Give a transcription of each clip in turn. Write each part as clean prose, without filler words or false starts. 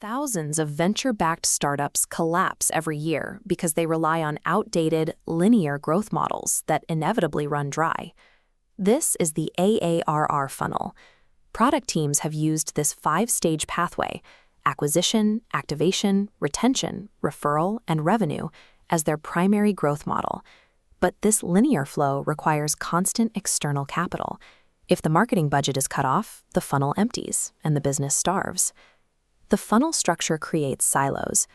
Thousands of venture-backed startups collapse every year because they rely on outdated, linear growth models that inevitably run dry. This is the AARR funnel. Product teams have used this five-stage pathway: acquisition, activation, retention, referral, and revenue as their primary growth model. But this linear flow requires constant external capital. If the marketing budget is cut off, the funnel empties and the business starves. The funnel structure creates silos.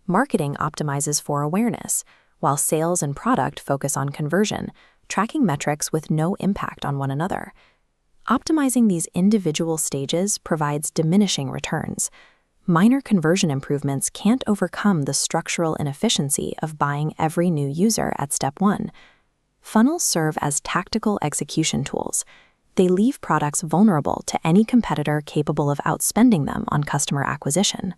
Marketing optimizes for awareness, while sales and product focus on conversion, tracking metrics with no impact on one another. Optimizing these individual stages provides diminishing returns. Minor conversion improvements can't overcome the structural inefficiency of buying every new user at step one. Funnels serve as tactical execution tools. They leave products vulnerable to any competitor capable of outspending them on customer acquisition.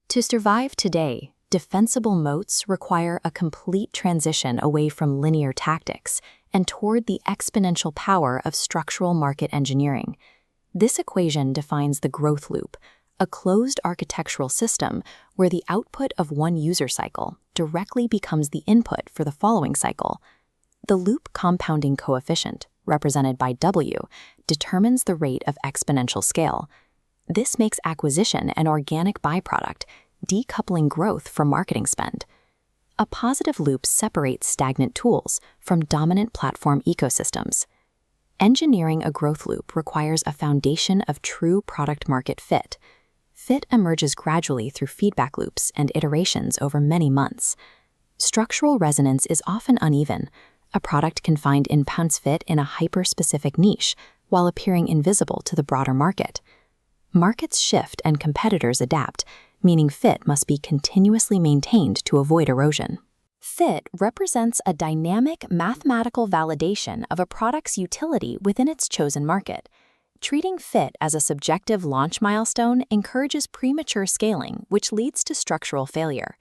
To survive today, defensible moats require a complete transition away from linear tactics and toward the exponential power of structural market engineering. This equation defines the growth loop, a closed architectural system where the output of one user cycle directly becomes the input for the following cycle. The loop compounding coefficient, represented by W, determines the rate of exponential scale. This makes acquisition an organic byproduct, decoupling growth from marketing spend. A positive loop separates stagnant tools from dominant platform ecosystems. Engineering a growth loop requires a foundation of true product-market fit. Fit emerges gradually through feedback loops and iterations over many months. Structural resonance is often uneven. A product can find intense fit in a hyper-specific niche while appearing invisible to the broader market. Markets shift and competitors adapt, meaning fit must be continuously maintained to avoid erosion. Fit represents a dynamic mathematical validation of a product's utility within its chosen market. Treating fit as a subjective launch milestone encourages premature scaling, which leads to structural failure.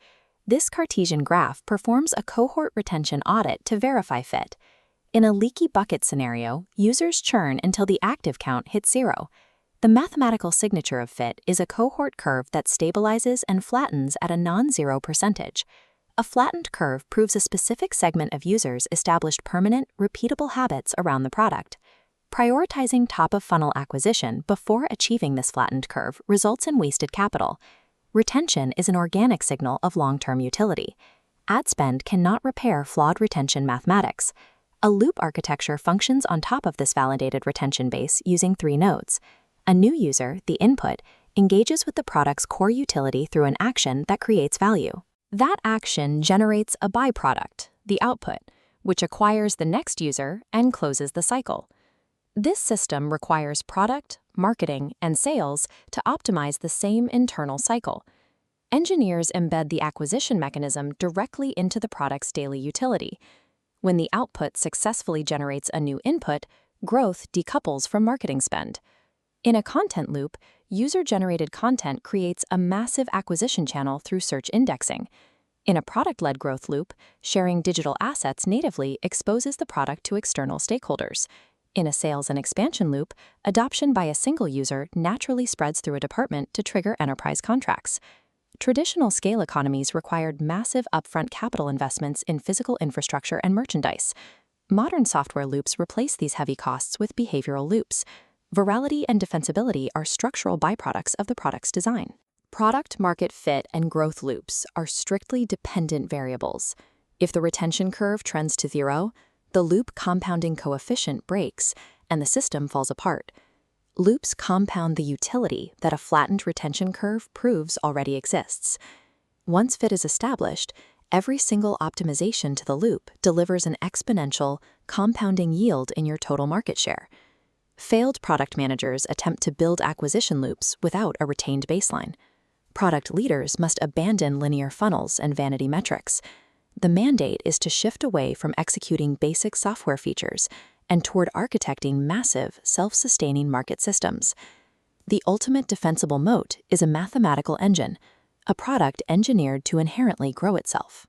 This Cartesian graph performs a cohort retention audit to verify fit. In a leaky bucket scenario, users churn until the active count hits 0. The mathematical signature of fit is a cohort curve that stabilizes and flattens at a non-zero percentage. A flattened curve proves a specific segment of users established permanent, repeatable habits around the product. Prioritizing top-of-funnel acquisition before achieving this flattened curve results in wasted capital. Retention is an organic signal of long-term utility. Ad spend cannot repair flawed retention mathematics. A loop architecture functions on top of this validated retention base using 3 nodes. A new user, the input, engages with the product's core utility through an action that creates value. That action generates a byproduct, the output, which acquires the next user and closes the cycle. This system requires product, marketing, and sales to optimize the same internal cycle. Engineers embed the acquisition mechanism directly into the product's daily utility. When the output successfully generates a new input, growth decouples from marketing spend. In a content loop, user-generated content creates a massive acquisition channel through search indexing. In a product-led growth loop, sharing digital assets natively exposes the product to external stakeholders. In a sales and expansion loop, adoption by a single user naturally spreads through a department to trigger enterprise contracts. Traditional scale economies required massive upfront capital investments in physical infrastructure and merchandise. Modern software loops replace these heavy costs with behavioral loops. Virality and defensibility are structural byproducts of the product's design. Product-market fit and growth loops are strictly dependent variables. If the retention curve trends to 0, the loop compounding coefficient breaks, and the system falls apart. Loops compound the utility that a flattened retention curve proves already exists. Once fit is established, every single optimization to the loop delivers an exponential, compounding yield in your total market share. Failed product managers attempt to build acquisition loops without a retained baseline. Product leaders must abandon linear funnels and vanity metrics. The mandate is to shift away from executing basic software features and toward architecting massive, self-sustaining market systems. The ultimate defensible moat is a mathematical engine, a product engineered to inherently grow itself.